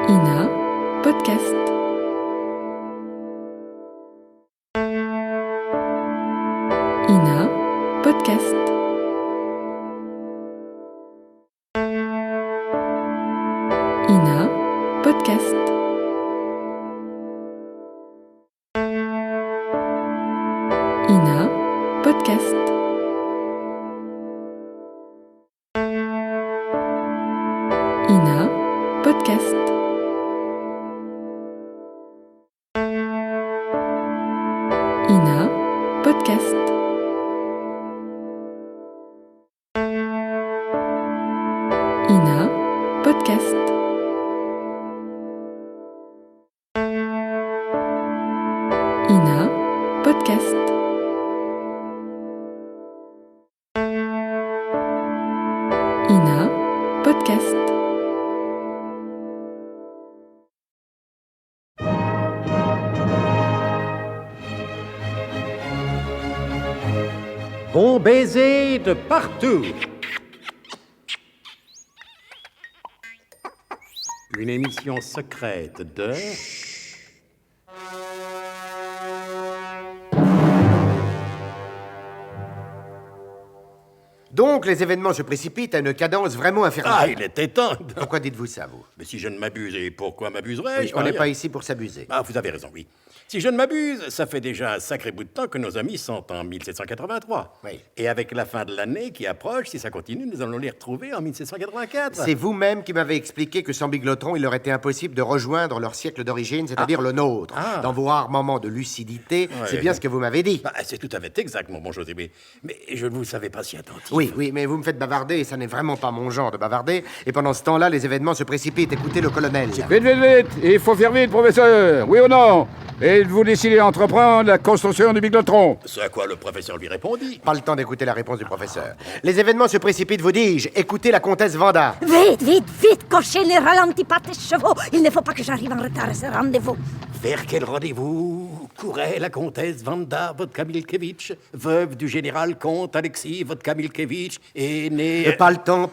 Ina Podcast. Ina Podcast. Ina Podcast. Ina Podcast. Ina Podcast. Ina Podcast. Ina Podcast. Ina Podcast. Ina Podcast. Bon baiser de partout. Une émission secrète de... Donc, les événements se précipitent à une cadence vraiment infernale. Ah, il était temps. Pourquoi dites-vous ça, vous? Mais si je ne m'abuse, et pourquoi m'abuserais-je? Oui, on n'est pas ici pour s'abuser. Ah, vous avez raison, oui. Si je ne m'abuse, ça fait déjà un sacré bout de temps que nos amis sont en 1783. Oui. Et avec la fin de l'année qui approche, si ça continue, nous allons les retrouver en 1784. C'est vous-même qui m'avez expliqué que sans Biglotron, il leur était impossible de rejoindre leur siècle d'origine, c'est-à-dire le nôtre. Ah. Dans vos rares moments de lucidité, Ouais. c'est bien ce que vous m'avez dit. Bah, c'est tout à fait exact, mon bon José. Mais je ne vous savais pas si attentif. Oui, mais vous me faites bavarder, et ça n'est vraiment pas mon genre de bavarder. Et pendant ce temps-là, les événements se précipitent. Écoutez le colonel. Vite, vite, vite! Il faut faire vite, professeur! Oui ou non? Et vous décidez d'entreprendre la construction du Biglotron. Ce à quoi le professeur lui répondit. Pas le temps d'écouter la réponse du professeur. Les événements se précipitent, vous dis-je. Écoutez la comtesse Vanda. Vite, vite, vite, cochez les ralentis pas tes chevaux. Il ne faut pas que j'arrive en retard à ce rendez-vous. Vers quel rendez-vous courait la comtesse Vanda Vodka-Milkevitch, veuve du général comte Alexis Vodka-Milkevitch, et née... Pas le temps,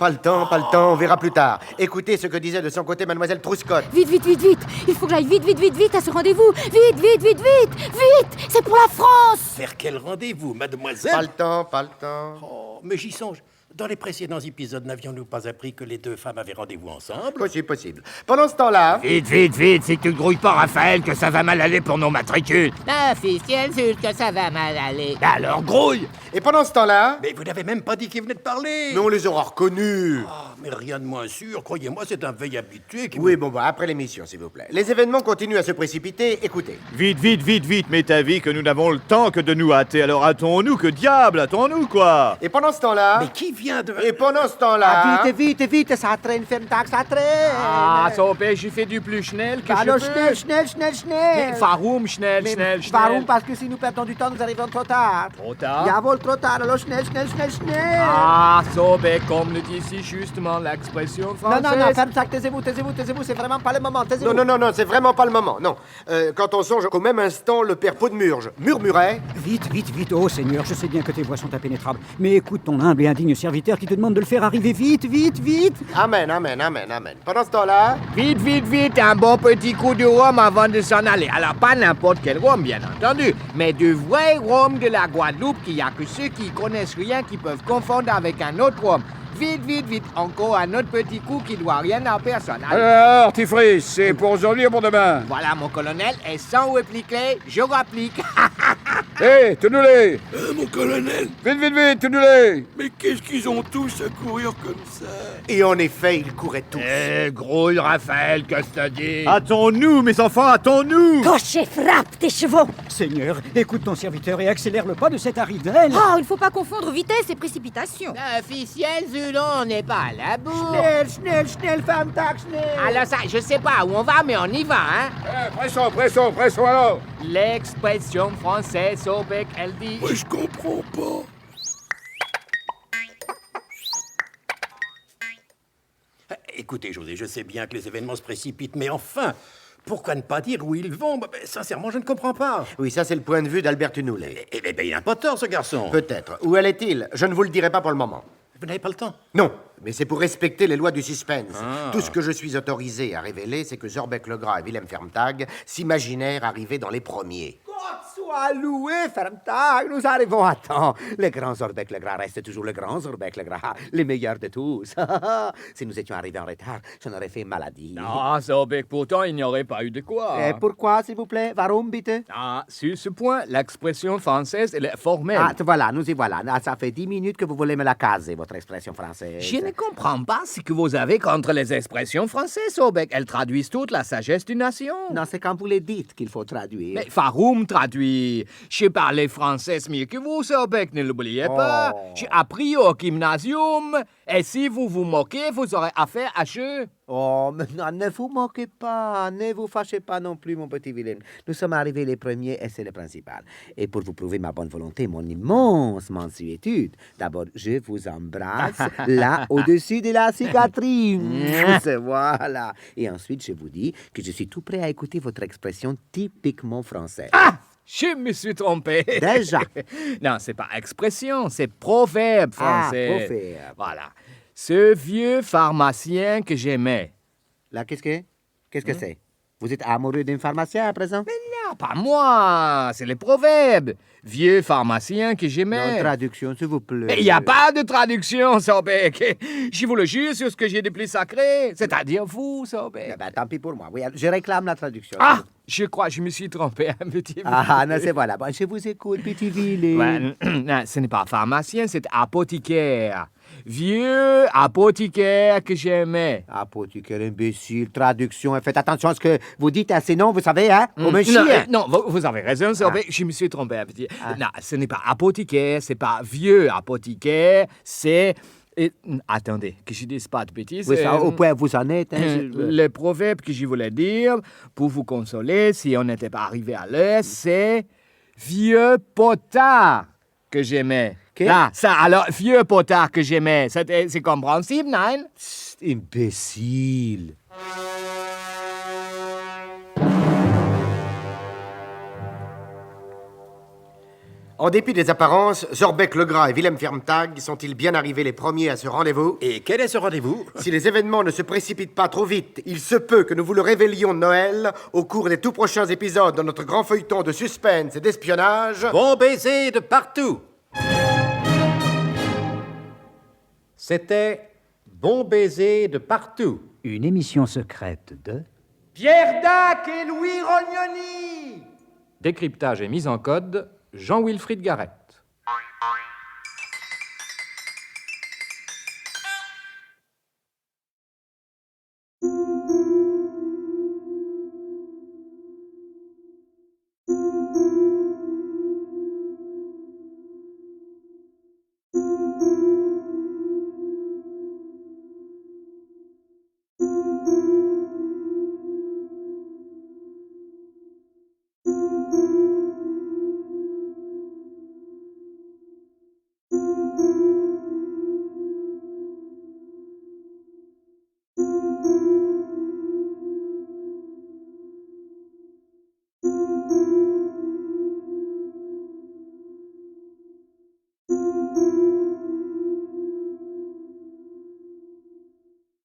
on verra plus tard. Écoutez ce que disait de son côté mademoiselle Trouscott. Vite, vite, vite, vite. Il faut que j'aille vite, vite, vite, vite à ce rendez-vous. Vite, vite, vite, vite, vite. C'est pour la France. Vers quel rendez-vous, mademoiselle? Pas le temps. Oh, mais j'y songe. Dans les précédents épisodes, n'avions-nous pas appris que les deux femmes avaient rendez-vous ensemble? Possible. Pendant ce temps-là... Vite, vite, vite, c'est que tu grouilles pas, Raphaël, que ça va mal aller pour nos matricules. Officiel, sûr que ça va mal aller. Alors grouille! Et pendant ce temps-là... Mais vous n'avez même pas dit qu'il venait de parler. Mais on les aura reconnus. Ah, mais rien de moins sûr. Croyez-moi, c'est un veille habitué qui... Oui, bon, après l'émission, s'il vous plaît. Les événements continuent à se précipiter. Écoutez. Vite, vite, vite, vite, m'est avis que nous n'avons le temps que de nous hâter. Alors hâtons-nous, que diable, hâtons-nous, quoi. Et pendant ce temps-là... Mais qui vient de... Et pendant ce temps-là... Vite, ça traîne, Femtag, ça traîne. Ah, so ich fais du plus schnell que Alors, je peux. schnell. Warum schnell, schnell, schnell? Warum? Parce que si nous perdons du temps, nous arrivons trop tard. Trop tard? Jawohl, trop tard. Alors, schnell. Ah, so comme le dit si justement l'expression française. Non, Femtag, taisez-vous, c'est vraiment pas le moment, taisez-vous. Non, c'est vraiment pas le moment, non. Quand on songe qu'au même instant, le père Podmurge murmurait... Vite, oh Seigneur, je sais bien que tes voix sont impénétrables, mais écoute ton humble et indigne serviteur qui te demande de le faire arriver vite. Amen. Pendant ce temps-là... Vite, un bon petit coup de rhum avant de s'en aller. Alors, pas n'importe quel rhum, bien entendu, mais du vrai rhum de la Guadeloupe qu'il n'y a que ceux qui connaissent rien qui peuvent confondre avec un autre rhum. Vite, encore un autre petit coup qui doit rien à personne. Allez. Alors, Tifris, c'est pour aujourd'hui ou pour demain? Voilà, mon colonel, et sans répliquer, je rapplique. Hé, tenez-les! Mon colonel, Vite, tenez-les! mais qu'est-ce qu'ils ont tous à courir comme ça? Et en effet, ils couraient tous. Grouille, Raphaël, que je te dis? Hâtons-nous, mes enfants, hâtons-nous. Cochez, frappe tes chevaux. Seigneur, écoute ton serviteur et accélère le pas de cette arrivelle. Oh, il ne faut pas confondre vitesse et précipitation. Officiel, Zulon, on n'est pas à la bourre. Schnell, Femtag, schnell. Alors ça, je sais pas où on va, mais on y va, hein. Pressons alors! L'expression française, Sobek, elle dit... Moi, je comprends pas. Écoutez, José, je sais bien que les événements se précipitent, mais enfin, pourquoi ne pas dire où ils vont? Sincèrement, je ne comprends pas. Oui, ça c'est le point de vue d'Albert Tunoulet. Eh bien, il n'a pas tort, ce garçon. Peut-être. Où allait-il? Je ne vous le dirai pas pour le moment. Vous n'avez pas le temps? Non, mais c'est pour respecter les lois du suspense. Tout ce que je suis autorisé à révéler, c'est que Zorbeck Legras et Willem Fermtag s'imaginèrent arriver dans les premiers. Sois loué, Fermtag, nous arrivons à temps. Le grand Zorbeck Legras reste toujours le grand Zorbeck Legras, le meilleur de tous. Si nous étions arrivés en retard, j'en aurais fait maladie. Ah, Zorbeck, pourtant, il n'y aurait pas eu de quoi. Et pourquoi, s'il vous plaît? Warum, bitte? Ah, sur ce point, l'expression française, elle est formelle. Ah, voilà, nous y voilà. Ah, ça fait 10 minutes que vous voulez me la caser, votre expression française. Je ne comprends pas ce que vous avez contre les expressions françaises, Zorbeck. Elles traduisent toute la sagesse d'une nation. Non, c'est quand vous les dites qu'il faut traduire. Mais Faroum traduit. Je parlais français mieux que vous, Zorbeck, ne l'oubliez pas. J'ai appris au gymnasium. Et si vous vous moquez, vous aurez affaire à eux. Oh, mais non, ne vous moquez pas, ne vous fâchez pas non plus, mon petit Willem. Nous sommes arrivés les premiers et c'est le principal. Et pour vous prouver ma bonne volonté, mon immense mansuétude, d'abord, je vous embrasse là, au-dessus de la cicatrice. Voilà. Et ensuite, je vous dis que je suis tout prêt à écouter votre expression typiquement française. Ah! Je me suis trompé. Déjà? Non, c'est pas expression, c'est proverbe français. Ah, proverbe. Voilà. Ce vieux pharmacien que j'aimais. Là, qu'est-ce que c'est? Vous êtes amoureux d'un pharmacien à présent? Mais non, pas moi. C'est le proverbe. Vieux pharmacien que j'aimais. Non, traduction, s'il vous plaît. Mais il n'y a pas de traduction, Zorbeck. Je vous le jure sur ce que j'ai de plus sacré. C'est-à-dire vous, Zorbeck. Eh ben, tant pis pour moi. Oui, je réclame la traduction. Ah! Je crois que je me suis trompé un petit peu. Ah, non, c'est voilà. Bon, je vous écoute, petit Willem. Ouais, non, ce n'est pas pharmacien, c'est apothicaire. Vieux apothicaire que j'aimais. Apothicaire imbécile, traduction. Faites attention à ce que vous dites à ces noms, vous savez, hein? Comme un chien. Non, vous avez raison, Zorbeck. Je me suis trompé un petit. Non, ce n'est pas apothicaire, c'est pas vieux apothicaire, c'est... attendez, que je dise pas de bêtises. Oui, ça, au point où vous en êtes. Hein, le proverbe que je voulais dire, pour vous consoler, si on n'était pas arrivé à l'heure, c'est vieux potard que j'aimais. Là, ça, alors, vieux potard que j'aimais, c'est compréhensible, non? Imbécile. En dépit des apparences, Zorbeck Legras et Willem Fermtag sont-ils bien arrivés les premiers à ce rendez-vous? Et quel est ce rendez-vous? Si les événements ne se précipitent pas trop vite, il se peut que nous vous le révélions Noël au cours des tout prochains épisodes de notre grand feuilleton de suspense et d'espionnage. Bon baiser de partout! C'était Bon baiser de partout. Une émission secrète de... Pierre Dac et Louis Rognoni. Décryptage et mise en code, Jean-Wilfried Garret.